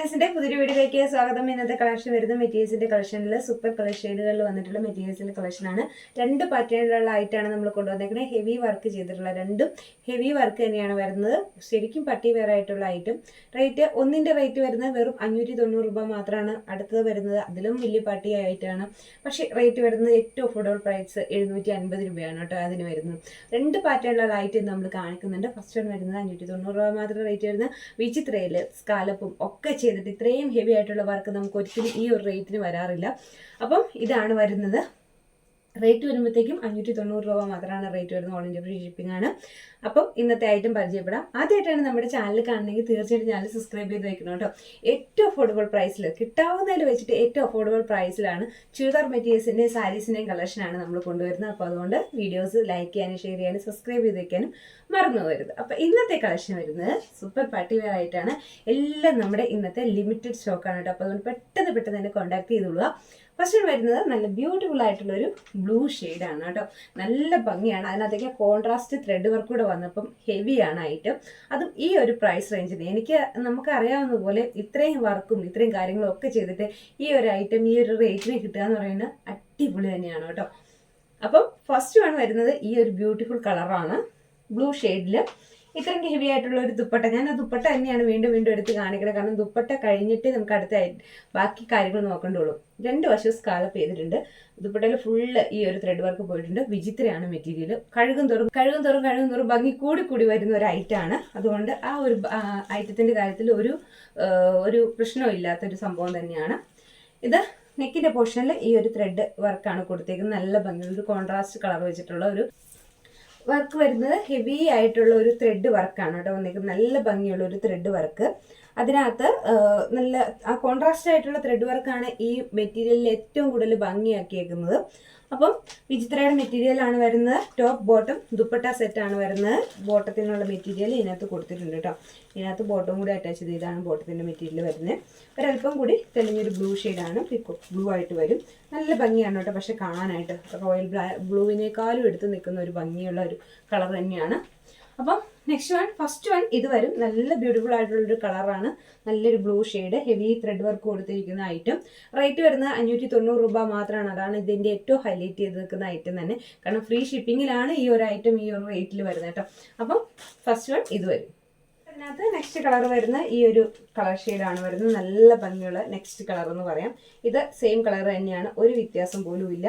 ഡിസൈൻസിന്റെ പുതിയൊരു വീഡിയോയിലേക്ക് സ്വാഗതം. ഇന്നത്തെ കളക്ഷൻ വരുന്ന മെറ്റീരിയൽസിന്റെ കളക്ഷനിൽ സൂപ്പർ കളർ ഷെയ്ഡുകളിൽ വന്നിട്ടുള്ള മെറ്റീരിയൽസിന്റെ കളക്ഷനാണ്. രണ്ട് പാറ്റേണിലുള്ള ആയിട്ടാണ് നമ്മൾ കൊണ്ടുവന്നേക്കുന്നത്. ഹെവി വർക്ക് ചെയ്തിട്ടുള്ള രണ്ടും ഹെവി വർക്ക് തന്നെയാണ് വരുന്നത്. ശരിക്കും പട്ടി വെയർ ആയിട്ടുള്ള ഐറ്റം. റേറ്റ് ഒന്നിന്റെ റേറ്റ് വരുന്നത് വെറും 590 രൂപ മാത്രമാണ്. അടുത്തത് വരുന്നത് അതിലും വലിയ പട്ടി ആയിട്ടാണ്. പക്ഷേ റേറ്റ് വരുന്നത് ഏറ്റവും അഫോർഡബിൾ പ്രൈസ് 750 രൂപയാണ് കേട്ടോ അതിന് വരുന്നത്. രണ്ട് പാറ്റേണിലുള്ള ഐറ്റം നമ്മൾ കാണിക്കുന്നുണ്ട്. ഫസ്റ്റ് വൺ വരുന്നത് 590 രൂപ മാത്രം റേറ്റ് വരുന്നത്. വിചിത്രയിൽ സ്കാലപ്പും ഒക്കെ ചെയ്തിട്ട് ഇത്രയും ഹെവി ആയിട്ടുള്ള വർക്ക് നമുക്ക് ഒരിക്കലും ഈ ഒരു റേറ്റിന് വരാറില്ല. അപ്പം ഇതാണ് വരുന്നത്. റേറ്റ് വരുമ്പോഴത്തേക്കും 590 രൂപ മാത്രമാണ് റേറ്റ് വരുന്നത്. ഓൾ ഇന്ത്യ ഫ്രീ ഷിപ്പിംഗ് ആണ്. അപ്പം ഇന്നത്തെ ഐറ്റം പരിചയപ്പെടാം. ആദ്യമായിട്ടാണ് നമ്മുടെ ചാനൽ കാണണമെങ്കിൽ തീർച്ചയായിട്ടും ചാനൽ സബ്സ്ക്രൈബ് ചെയ്ത് വെക്കണം കേട്ടോ. ഏറ്റവും അഫോർഡബിൾ പ്രൈസിൽ കിട്ടാവുന്നതിൽ വെച്ചിട്ട് ഏറ്റവും അഫോർഡബിൾ പ്രൈസിലാണ് ചുരിദാർ മെറ്റീരിയൽസിൻ്റെയും സാരീസിൻ്റെയും കളക്ഷനാണ് നമ്മൾ കൊണ്ടുവരുന്നത്. അപ്പോൾ അതുകൊണ്ട് വീഡിയോസ് ലൈക്ക് ചെയ്യാനും ഷെയർ ചെയ്യാനും സബ്സ്ക്രൈബ് ചെയ്ത് വെക്കാനും മറന്നു പോകരുത്. അപ്പോൾ ഇന്നത്തെ കളക്ഷൻ വരുന്നത് സൂപ്പർ പാർട്ടി വെയർ ആയിട്ടാണ്. എല്ലാം നമ്മുടെ ഇന്നത്തെ ലിമിറ്റഡ് സ്റ്റോക്കാണ് കേട്ടോ. അപ്പോൾ അതുകൊണ്ട് പെട്ടെന്ന് തന്നെ കോൺടാക്ട് ചെയ്തോളുക. ഫസ്റ്റ് വരുന്നത് നല്ല ബ്യൂട്ടിഫുൾ ആയിട്ടുള്ളൊരു ബ്ലൂ ഷെയ്ഡാണ് കേട്ടോ. നല്ല ഭംഗിയാണ്. അതിനകത്തേക്ക് കോൺട്രാസ്റ്റ് ത്രെഡ് വർക്ക് കൂടെ വന്നപ്പം ഹെവിയാണ് ഐറ്റം. അതും ഈ ഒരു പ്രൈസ് റേഞ്ചിന് നമുക്ക് അറിയാവുന്ന പോലെ ഇത്രയും വർക്കും ഇത്രയും കാര്യങ്ങളും ഒക്കെ ചെയ്തിട്ട് ഈ ഒരു ഐറ്റം ഈ ഒരു റേറ്റിന് കിട്ടുക എന്ന് പറയുന്നത് അടിപൊളി തന്നെയാണ് കേട്ടോ. അപ്പം ഫസ്റ്റ് വൺ വരുന്നത് ഈ ഒരു ബ്യൂട്ടിഫുൾ കളറാണ്. ബ്ലൂ ഷെയ്ഡിൽ ഇത്രയും ഹെവി ആയിട്ടുള്ള ഒരു ദുപ്പട്ട. ഞാൻ ആ ദുപ്പട്ട തന്നെയാണ് വീണ്ടും എടുത്ത് കാണിക്കുന്നത്. കാരണം ദുപ്പട്ട കഴിഞ്ഞിട്ട് നമുക്ക് അടുത്ത ബാക്കി കാര്യങ്ങൾ നോക്കേണ്ടുള്ളൂ. രണ്ട് വശവും സ്കാലപ്പ് ചെയ്തിട്ടുണ്ട്. ദുപ്പട്ടയിൽ ഫുള്ള് ഈ ഒരു ത്രെഡ് വർക്ക് പോയിട്ടുണ്ട്. വിചിത്രയാണ് മെറ്റീരിയൽ. കഴുകും തോറും ഭംഗി കൂടി വരുന്ന ഒരു ഐറ്റമാണ്. അതുകൊണ്ട് ആ ഒരു ഐറ്റത്തിന്റെ കാര്യത്തിൽ ഒരു പ്രശ്നവും ഇല്ലാത്തൊരു സംഭവം തന്നെയാണ് ഇത്. നെക്കിന്റെ പോർഷനിൽ ഈ ഒരു ത്രെഡ് വർക്കാണ് കൊടുത്തേക്കുന്നത്. നല്ല ഭംഗിയുള്ള ഒരു കോൺട്രാസ്റ്റ് കളർ വെച്ചിട്ടുള്ള ഒരു വർക്ക് വരുന്നത്. ഹെവി ആയിട്ടുള്ള ഒരു ത്രെഡ് വർക്കാണ് കേട്ടോ വന്നേക്കുന്നത്. നല്ല ഭംഗിയുള്ള ഒരു ത്രെഡ് വർക്ക്. അതിനകത്ത് നല്ല ആ കോൺട്രാസ്റ്റ് ആയിട്ടുള്ള ത്രെഡ് വർക്കാണ് ഈ മെറ്റീരിയലിൽ ഏറ്റവും കൂടുതൽ ഭംഗിയാക്കിയേക്കുന്നത്. അപ്പം വിചിത്രയുടെ മെറ്റീരിയലാണ് വരുന്നത്. ടോപ്പ് ബോട്ടം ദുപ്പട്ട സെറ്റാണ് വരുന്നത്. ബോട്ടത്തിനുള്ള മെറ്റീരിയൽ ഇതിനകത്ത് കൊടുത്തിട്ടുണ്ട് കേട്ടോ. ഇതിനകത്ത് ബോട്ടം കൂടി അറ്റാച്ച് ചെയ്ത് ഇതാണ് ബോട്ടത്തിൻ്റെ മെറ്റീരിയൽ വരുന്നത്. ഒരല്പം കൂടി തെളിഞ്ഞൊരു ബ്ലൂ ഷെയ്ഡാണ്. പിക്കോക്ക് ബ്ലൂ ആയിട്ട് വരും. നല്ല ഭംഗിയാണ് കേട്ടോ. പക്ഷെ കാണാനായിട്ട് റോയൽ ബ്ലൂവിനേക്കാളും എടുത്ത് നിൽക്കുന്ന ഒരു ഭംഗിയുള്ള ഒരു കളർ തന്നെയാണ്. അപ്പം ഫസ്റ്റ് വൺ ഇത് വരും. നല്ല ബ്യൂട്ടിഫുൾ ആയിട്ടുള്ളൊരു കളറാണ്. നല്ലൊരു blue shade heavy thread work കൊടുത്തിരിക്കുന്ന ഐറ്റം. റേറ്റ് വരുന്നത് 590 രൂപ മാത്രമാണ്. അതാണ് ഇതിൻ്റെ ഏറ്റവും ഹൈലൈറ്റ് ചെയ്ത് നിൽക്കുന്ന ഐറ്റം തന്നെ. കാരണം ഫ്രീ ഷിപ്പിങ്ങിലാണ് ഈ ഒരു ഐറ്റം ഈ ഒരു റേറ്റിൽ വരുന്നത് കേട്ടോ. അപ്പം ഫസ്റ്റ് വൺ ഇത് വരും. അതിനകത്ത് നെക്സ്റ്റ് കളർ വരുന്ന ഈ ഒരു കളർ ഷെയ്ഡാണ് വരുന്നത്. നല്ല ഭംഗിയുള്ള നെക്സ്റ്റ് കളർ എന്ന് പറയാം. ഇത് സെയിം കളർ തന്നെയാണ്. ഒരു വ്യത്യാസം പോലും ഇല്ല.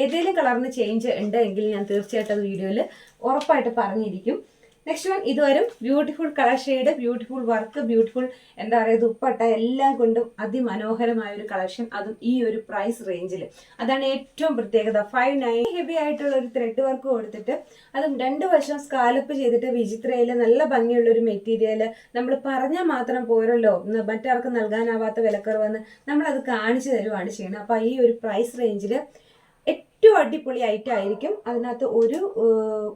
ഏതെങ്കിലും കളറിന് ചേഞ്ച് ഉണ്ടെങ്കിൽ ഞാൻ തീർച്ചയായിട്ടും അത് വീഡിയോയിൽ ഉറപ്പായിട്ട് പറഞ്ഞിരിക്കും. നെക്സ്റ്റ് വൺ ഇത് വരും. Beautiful colour shade, beautiful work, beautiful എന്താ പറയുക ദുപ്പട്ട എല്ലാം കൊണ്ടും അതിമനോഹരമായ ഒരു കളക്ഷൻ. അതും ഈ ഒരു പ്രൈസ് റേഞ്ചിൽ. അതാണ് ഏറ്റവും പ്രത്യേകത. 590 ഹെവി ആയിട്ടുള്ള ഒരു ത്രെഡ് വർക്ക് കൊടുത്തിട്ട് അതും രണ്ട് വശം സ്കാലപ്പ് ചെയ്തിട്ട് വിചിത്രയിൽ നല്ല ഭംഗിയുള്ള ഒരു മെറ്റീരിയൽ. നമ്മൾ പറഞ്ഞാൽ മാത്രം പോരല്ലോ, മറ്റാർക്കും നൽകാനാവാത്ത വിലക്കുറവെന്ന് നമ്മളത് കാണിച്ചു തരുവാണ് ചെയ്യുന്നത്. അപ്പോൾ ഈ ഒരു പ്രൈസ് റേഞ്ചിൽ ഏറ്റവും അടിപൊളി ഐറ്റം ആയിരിക്കും. അതിനകത്ത് ഒരു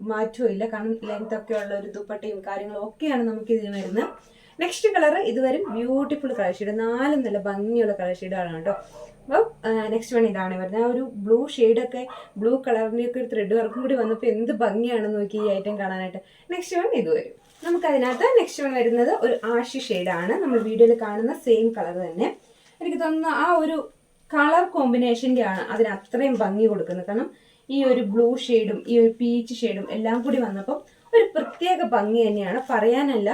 മാറ്റവും ഇല്ല. കാരണം ലെങ്ത് ഒക്കെ ഉള്ള ഒരു ദുപ്പട്ടയും കാര്യങ്ങളും ഒക്കെയാണ് നമുക്ക് ഇതിന് വരുന്നത്. നെക്സ്റ്റ് കളർ ഇത് വരും. Beautiful colour shade. നാലും നല്ല ഭംഗിയുള്ള കളർ ഷെയ്ഡാണ് കേട്ടോ. അപ്പോൾ നെക്സ്റ്റ് വൺ ഇതാണ് വരുന്നത്. ആ ഒരു ബ്ലൂ ഷെയ്ഡൊക്കെ ബ്ലൂ കളറിൻ്റെ ഒക്കെ ഒരു ത്രെഡ് വർക്കും കൂടി വന്നപ്പോൾ എന്ത് ഭംഗിയാണെന്ന് നോക്കി ഈ ഐറ്റം കാണാനായിട്ട്. നെക്സ്റ്റ് വൺ ഇത് വരും. നമുക്കതിനകത്ത് നെക്സ്റ്റ് വൺ വരുന്നത് ഒരു ആഷ് ഷെയ്ഡാണ്. നമ്മൾ വീഡിയോയിൽ കാണുന്ന സെയിം കളർ തന്നെ. എനിക്ക് തോന്നുന്നു ആ ഒരു കളർ കോമ്പിനേഷൻ്റെ ആണ് അതിന് അത്രയും ഭംഗി കൊടുക്കുന്നത്. കാരണം ഈ ഒരു ബ്ലൂ ഷെയ്ഡും ഈ ഒരു പീച്ച് ഷെയ്ഡും എല്ലാം കൂടി വന്നപ്പം ഒരു പ്രത്യേക ഭംഗി തന്നെയാണ്, പറയാനല്ല.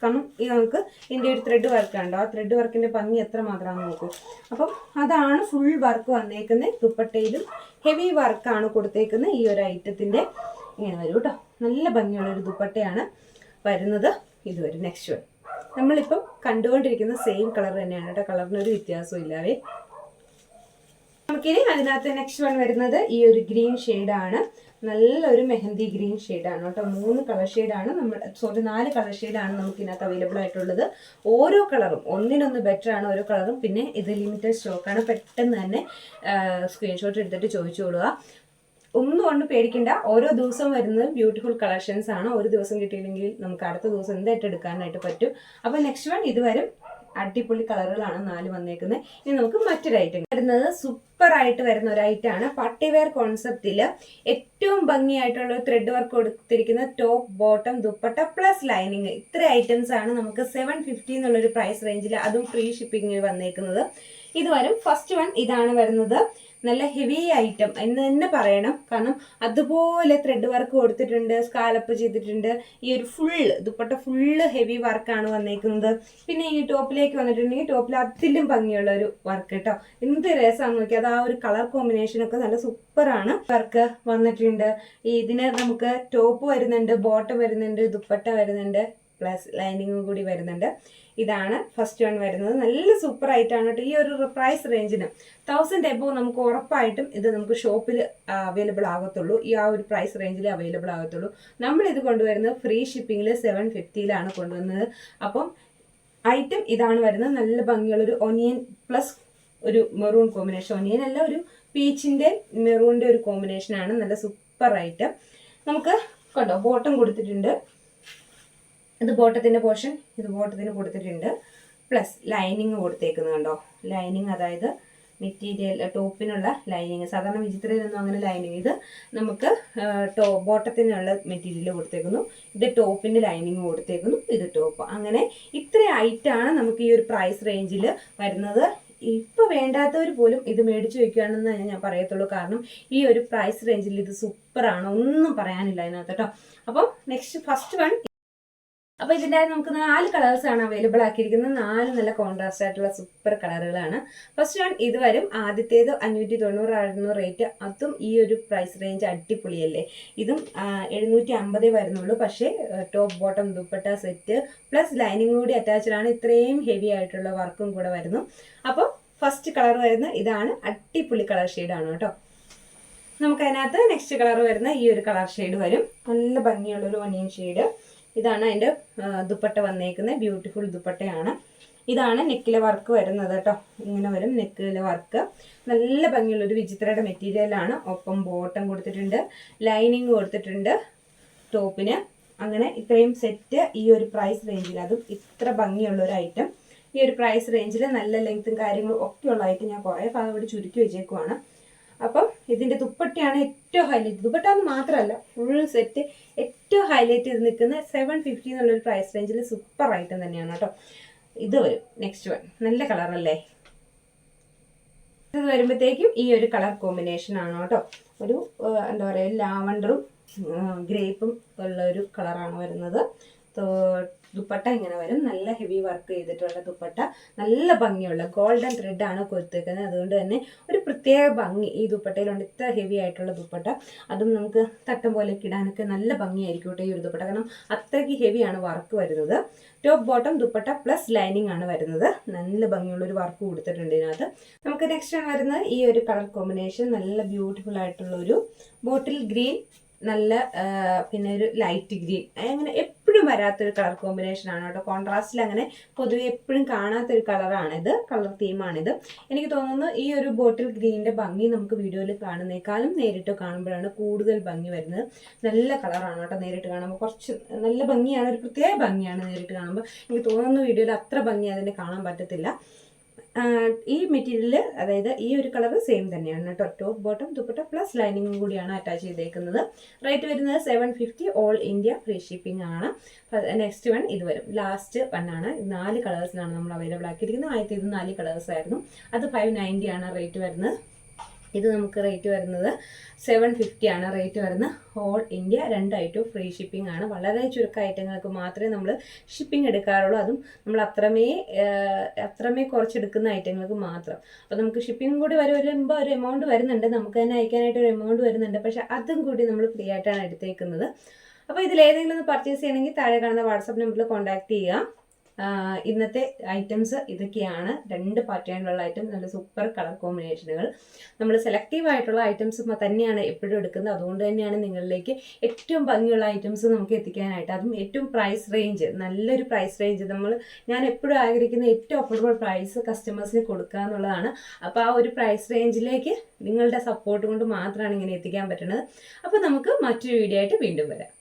കാരണം നമുക്ക് ഇതിൻ്റെ ഒരു ത്രെഡ് വർക്ക് ഉണ്ടോ, ആ ത്രെഡ് വർക്കിൻ്റെ ഭംഗി എത്ര മാത്രമാണെന്ന് നോക്കൂ. അപ്പം അതാണ് ഫുൾ വർക്ക് വന്നേക്കുന്നത്. ദുപ്പട്ടയിലും ഹെവി വർക്കാണ് കൊടുത്തേക്കുന്നത്. ഈ ഒരു ഐറ്റത്തിൻ്റെ ഇങ്ങനെ വരും കേട്ടോ. നല്ല ഭംഗിയുള്ളൊരു ദുപ്പട്ടയാണ് വരുന്നത്. ഇത് വരും. നെക്സ്റ്റ് വൺ നമ്മളിപ്പം കണ്ടുകൊണ്ടിരിക്കുന്ന സെയിം കളർ തന്നെയാണ് കേട്ടോ. കളറിനൊരു വ്യത്യാസവും ഇല്ലാവേ. നമുക്കിനി അതിനകത്ത് നെക്സ്റ്റ് വൺ വരുന്നത് ഈ ഒരു ഗ്രീൻ ഷെയ്ഡാണ്. നല്ലൊരു മെഹന്തി ഗ്രീൻ ഷെയ്ഡാണ് കേട്ടോ. 4 കളർ ഷെയ്ഡാണ് നമുക്ക് ഇതിനകത്ത് അവൈലബിൾ ആയിട്ടുള്ളത്. ഓരോ കളറും ഒന്നിനൊന്ന് ബെറ്റർ ആണ് ഓരോ കളറും. പിന്നെ ഇത് ലിമിറ്റഡ് സ്റ്റോക്കാണ്. പെട്ടെന്ന് തന്നെ സ്ക്രീൻഷോട്ട് എടുത്തിട്ട് ചോദിച്ചോളുക. ഒന്നും കൊണ്ട് പേടിക്കണ്ട. ഓരോ ദിവസം വരുന്നത് ബ്യൂട്ടിഫുൾ കളക്ഷൻസ് ആണ്. ഒരു ദിവസം കിട്ടിയില്ലെങ്കിൽ നമുക്ക് അടുത്ത ദിവസം എന്തായിട്ട് എടുക്കാനായിട്ട് പറ്റും. അപ്പോൾ നെക്സ്റ്റ് വൺ ഇത് വരും. അടിപൊളി കളറുകളാണ് 4 വന്നേക്കുന്നത്. ഇനി നമുക്ക് മറ്റൊരു ഐറ്റം വരുന്നത്. സൂപ്പറായിട്ട് വരുന്ന ഒരു ഐറ്റമാണ്. പാർട്ടി വെയർ കോൺസെപ്റ്റിൽ ഏറ്റവും ഭംഗിയായിട്ടുള്ള ത്രെഡ് വർക്ക് കൊടുത്തിരിക്കുന്ന top bottom dupatta plus lining, ഇത്ര ഐറ്റംസ് ആണ് നമുക്ക് 750 എന്നുള്ളൊരു പ്രൈസ് റേഞ്ചിൽ, അതും ഫ്രീ ഷിപ്പിംഗിൽ വന്നേക്കുന്നത്. ഇത് വരും. ഫസ്റ്റ് വൺ ഇതാണ് വരുന്നത്. നല്ല ഹെവി ഐറ്റം എന്ന് തന്നെ പറയണം. കാരണം അതുപോലെ ത്രെഡ് വർക്ക് കൊടുത്തിട്ടുണ്ട്, സ്കാലപ്പ് ചെയ്തിട്ടുണ്ട്. ഈ ഒരു ദുപ്പട്ട ഫുള്ള് ഹെവി വർക്കാണ് വന്നേക്കുന്നത്. പിന്നെ ഈ ടോപ്പിലേക്ക് വന്നിട്ടുണ്ടെങ്കിൽ ടോപ്പിൽ അതിലും ഭംഗിയുള്ള ഒരു വർക്ക് കേട്ടോ. എന്ത് രസമാണെന്ന് നോക്കി. അത് ആ ഒരു കളർ കോമ്പിനേഷൻ ഒക്കെ നല്ല സൂപ്പറാണ്. വർക്ക് വന്നിട്ടുണ്ട്. ഇതിന് നമുക്ക് ടോപ്പ് വരുന്നുണ്ട്, ബോട്ടം വരുന്നുണ്ട്, ദുപ്പട്ട വരുന്നുണ്ട്, പ്ലസ് ലൈനിങ്ങും കൂടി വരുന്നുണ്ട്. ഇതാണ് ഫസ്റ്റ് വൺ വരുന്നത്. നല്ല സൂപ്പർ ആയിട്ടാണ് കേട്ടോ. ഈ ഒരു പ്രൈസ് റേഞ്ചിന് 1000 എബോ നമുക്ക് ഉറപ്പായിട്ടും ഇത് നമുക്ക് ഷോപ്പിൽ അവൈലബിൾ ആകത്തുള്ളൂ. ഈ ആ ഒരു പ്രൈസ് റേഞ്ചിൽ അവൈലബിൾ ആകത്തുള്ളൂ. നമ്മളിത് കൊണ്ടുവരുന്നത് ഫ്രീ ഷിപ്പിങ്ങിൽ 750 കൊണ്ടുവന്നത്. അപ്പം ഐറ്റം ഇതാണ് വരുന്നത്. നല്ല ഭംഗിയുള്ളൊരു ഒനിയൻ പ്ലസ് ഒരു മെറൂൺ കോമ്പിനേഷൻ. ഒനിയൻ അല്ല, ഒരു പീച്ചിൻ്റെ മെറൂണിൻ്റെ ഒരു കോമ്പിനേഷനാണ്. നല്ല സൂപ്പർ ഐറ്റം. നമുക്ക് കണ്ടോ ബോട്ടം കൊടുത്തിട്ടുണ്ട്. ഇത് ബോട്ടത്തിൻ്റെ പോർഷൻ, ഇത് ബോട്ടത്തിന് കൊടുത്തിട്ടുണ്ട്. പ്ലസ് ലൈനിങ് കൊടുത്തേക്കുന്നത് കണ്ടോ. ലൈനിങ് അതായത് മെറ്റീരിയൽ ടോപ്പിനുള്ള ലൈനിങ്. സാധാരണ വിചിത്രയിലൊന്നും അങ്ങനെ ലൈനിങ്. ഇത് നമുക്ക് ബോട്ടത്തിനുള്ള മെറ്റീരിയൽ കൊടുത്തേക്കുന്നു. ഇത് ടോപ്പിൻ്റെ ലൈനിങ് കൊടുത്തേക്കുന്നു. ഇത് ടോപ്പ്. അങ്ങനെ ഇത്ര ഐറ്റാണ് നമുക്ക് ഈ ഒരു പ്രൈസ് റേഞ്ചിൽ വരുന്നത്. ഇപ്പോൾ വേണ്ടാത്തവർ പോലും ഇത് മേടിച്ച് വയ്ക്കുകയാണെന്ന് ഞാൻ പറയത്തുള്ളൂ. കാരണം ഈ ഒരു പ്രൈസ് റേഞ്ചിൽ ഇത് സൂപ്പറാണ്, ഒന്നും പറയാനില്ല അതിനകത്ത് കേട്ടോ. അപ്പം നെക്സ്റ്റ് ഫസ്റ്റ് വൺ. അപ്പോൾ ഇതിൻ്റെ നമുക്ക് 4 കളേഴ്സാണ് അവൈലബിൾ ആക്കിയിരിക്കുന്നത്. 4 നല്ല കോൺട്രാസ്റ്റ് ആയിട്ടുള്ള സൂപ്പർ കളറുകളാണ്. ഫസ്റ്റ് വൺ ഇത് വരും. ആദ്യത്തേത് 590 ആയിരുന്നു റേറ്റ്. അതും ഈ ഒരു പ്രൈസ് റേഞ്ച് അടിപൊളിയല്ലേ. ഇതും 750 വരുന്നുള്ളൂ. പക്ഷേ top bottom dupatta set plus lining കൂടി അറ്റാച്ച്ഡ് ആണ്. ഇത്രയും ഹെവി ആയിട്ടുള്ള വർക്കും കൂടെ വരുന്നു. അപ്പോൾ ഫസ്റ്റ് കളർ വരുന്ന ഇതാണ്. അടിപൊളി കളർ ഷെയ്ഡാണ് കേട്ടോ. നമുക്കതിനകത്ത് നെക്സ്റ്റ് കളർ വരുന്ന ഈ ഒരു കളർ ഷെയ്ഡ് വരും. നല്ല ഭംഗിയുള്ളൊരു ഒനിയൻ ഷെയ്ഡ്. ഇതാണ് അതിൻ്റെ ദുപ്പട്ട വന്നേക്കുന്നത്. ബ്യൂട്ടിഫുൾ ദുപ്പട്ടയാണ്. ഇതാണ് നെക്കിലെ വർക്ക് വരുന്നത് കേട്ടോ. ഇങ്ങനെ വരും നെക്കിലെ വർക്ക്. നല്ല ഭംഗിയുള്ളൊരു വിചിത്രയുടെ മെറ്റീരിയലാണ്. ഒപ്പം ബോട്ടം കൊടുത്തിട്ടുണ്ട്, ലൈനിങ് കൊടുത്തിട്ടുണ്ട് ടോപ്പിന്. അങ്ങനെ ഇത്രയും സെറ്റ് ഈ ഒരു പ്രൈസ് റേഞ്ചിൽ, അതും ഇത്ര ഭംഗിയുള്ളൊരു ഐറ്റം ഈ ഒരു പ്രൈസ് റേഞ്ചിൽ നല്ല ലെങ്ത്തും കാര്യങ്ങളും ഒക്കെ ഉള്ള ഐറ്റം ഞാൻ കുറേ ഭാഗം ഇവിടെ ചുരുക്കി വെച്ചേക്കുവാണ്. അപ്പം ഇതിൻ്റെ ദുപ്പട്ടയാണ് ഏറ്റവും ഹൈലൈറ്റ്. ദുപ്പട്ട എന്ന് മാത്രമല്ല, ഫുൾ സെറ്റ് ഏറ്റവും ഹൈലൈറ്റ് ചെയ്ത് നിൽക്കുന്ന 750 എന്നുള്ളൊരു പ്രൈസ് റേഞ്ചിൽ സൂപ്പർ ഐറ്റം തന്നെയാണ് കേട്ടോ. ഇത് വരും നെക്സ്റ്റ് വൺ. നല്ല കളറല്ലേ. ഇത് വരുമ്പോഴത്തേക്കും ഈ ഒരു കളർ കോമ്പിനേഷൻ ആണ് കേട്ടോ. ഒരു എന്താ പറയുക, ലാവണ്ടറും ഗ്രേപ്പും ഉള്ള ഒരു കളറാണ് വരുന്നത്. ദുപ്പട്ട ഇങ്ങനെ വരും. നല്ല ഹെവി വർക്ക് ചെയ്തിട്ടുള്ള ദുപ്പട്ട, നല്ല ഭംഗിയുള്ള ഗോൾഡൻ ത്രെഡാണ് കൊടുത്തേക്കുന്നത്. അതുകൊണ്ട് തന്നെ ഒരു പ്രത്യേക ഭംഗി ഈ ദുപ്പട്ടയിലുണ്ട്. ഇത്ര ഹെവി ആയിട്ടുള്ള ദുപ്പട്ട, അതും നമുക്ക് തട്ടം പോലെ ഇടാനൊക്കെ നല്ല ഭംഗിയായിരിക്കും കേട്ടോ ഈ ഒരു ദുപ്പട്ട. കാരണം അത്രയ്ക്ക് ഹെവിയാണ് വർക്ക് വരുന്നത്. Top bottom dupatta plus lining ആണ് വരുന്നത്. നല്ല ഭംഗിയുള്ളൊരു വർക്ക് കൊടുത്തിട്ടുണ്ട് ഇതിനകത്ത്. നമുക്ക് നെക്സ്റ്റ് ആണ് വരുന്നത് ഈ ഒരു കളർ കോമ്പിനേഷൻ. നല്ല ബ്യൂട്ടിഫുൾ ആയിട്ടുള്ള ഒരു ബോട്ടിൽ ഗ്രീൻ, നല്ല പിന്നെ ഒരു ലൈറ്റ് ഗ്രീൻ. അങ്ങനെ എപ്പോഴും വരാത്തൊരു കളർ കോമ്പിനേഷൻ ആണ് കേട്ടോ. കോൺട്രാസ്റ്റിൽ അങ്ങനെ പൊതുവെ എപ്പോഴും കാണാത്തൊരു കളറാണിത്, കളർ തീമാണിത്. എനിക്ക് തോന്നുന്നു ഈ ഒരു ബോട്ടിൽ ഗ്രീനിൻ്റെ ഭംഗി നമുക്ക് വീഡിയോയിൽ കാണുന്നേക്കാളും നേരിട്ട് കാണുമ്പോഴാണ് കൂടുതൽ ഭംഗി വരുന്നത്. നല്ല കളറാണ് കേട്ടോ. നേരിട്ട് കാണുമ്പോൾ കുറച്ച് നല്ല ഭംഗിയാണ്, ഒരു പ്രത്യേക ഭംഗിയാണ് നേരിട്ട് കാണുമ്പോൾ. എനിക്ക് തോന്നുന്നു വീഡിയോയിൽ അത്ര ഭംഗി അതിന് കാണാൻ പറ്റത്തില്ല. ഈ മെറ്റീരിയൽ, അതായത് ഈ ഒരു കളർ സെയിം തന്നെയാണ് കേട്ടോ. ടോപ്പ് ബോട്ടം ദുപ്പട്ട പ്ലസ് ലൈനിങ്ങും കൂടിയാണ് അറ്റാച്ച് ചെയ്തേക്കുന്നത്. റേറ്റ് വരുന്നത് 750, ഓൾ ഇന്ത്യ ഫ്രീ ഷിപ്പിംഗ് ആണ്. നെക്സ്റ്റ് വൺ ഇത് വരും. ലാസ്റ്റ് വൺ ആണ്. 4 കളേഴ്സിനാണ് നമ്മൾ അവൈലബിൾ ആക്കിയിരിക്കുന്നത്. ആദ്യത്തെ ഇത് 4 കളേഴ്സ് ആയിരുന്നു. അത് 590 ആണ് റേറ്റ് വരുന്നത്. ഇത് നമുക്ക് റേറ്റ് വരുന്നത് 750 ആണ് റേറ്റ് വരുന്നത്. ഓൾ ഇന്ത്യ 2 ഐറ്റവും ഫ്രീ ഷിപ്പിംഗ് ആണ്. വളരെ ചുരുക്കം ഐറ്റങ്ങൾക്ക് മാത്രമേ നമ്മൾ ഷിപ്പിംഗ് എടുക്കാറുള്ളൂ. അതും നമ്മൾ അത്രമേ കുറച്ചെടുക്കുന്ന ഐറ്റങ്ങൾക്ക് മാത്രം. അപ്പോൾ നമുക്ക് ഷിപ്പിംഗ് കൂടി വരുമ്പോൾ ഒരു എമൗണ്ട് വരുന്നുണ്ട്. നമുക്ക് തന്നെ അയക്കാനായിട്ട് ഒരു എമൗണ്ട് വരുന്നുണ്ട്. പക്ഷേ അതും കൂടി നമ്മൾ ഫ്രീ ആയിട്ടാണ് എടുത്തേക്കുന്നത്. അപ്പോൾ ഇതിലേതെങ്കിലും ഒന്ന് പർച്ചേസ് ചെയ്യണമെങ്കിൽ താഴെ കാണുന്ന വാട്സാപ്പ് നമ്പറിൽ കോൺടാക്ട് ചെയ്യുക. ഇന്നത്തെ ഐറ്റംസ് ഇതൊക്കെയാണ്. 2 പാറ്റേണിലുള്ള ഐറ്റം, നല്ല സൂപ്പർ കളർ കോമ്പിനേഷനുകൾ. നമ്മൾ സെലക്റ്റീവ് ആയിട്ടുള്ള ഐറ്റംസ് തന്നെയാണ് എപ്പോഴും എടുക്കുന്നത്. അതുകൊണ്ട് തന്നെയാണ് നിങ്ങളിലേക്ക് ഏറ്റവും ഭംഗിയുള്ള ഐറ്റംസ് നമുക്ക് എത്തിക്കാനായിട്ട്, അതും ഏറ്റവും പ്രൈസ് റേഞ്ച്, നല്ലൊരു പ്രൈസ് റേഞ്ച്. ഞാൻ എപ്പോഴും ആഗ്രഹിക്കുന്ന ഏറ്റവും അഫോർഡബിൾ പ്രൈസ് കസ്റ്റമേഴ്സിന് കൊടുക്കുക എന്നുള്ളതാണ്. അപ്പോൾ ആ ഒരു പ്രൈസ് റേഞ്ചിലേക്ക് നിങ്ങളുടെ സപ്പോർട്ട് കൊണ്ട് മാത്രമാണ് ഇങ്ങനെ എത്തിക്കാൻ പറ്റുന്നത്. അപ്പോൾ നമുക്ക് മറ്റൊരു വീഡിയോ ആയിട്ട് വീണ്ടും വരാം.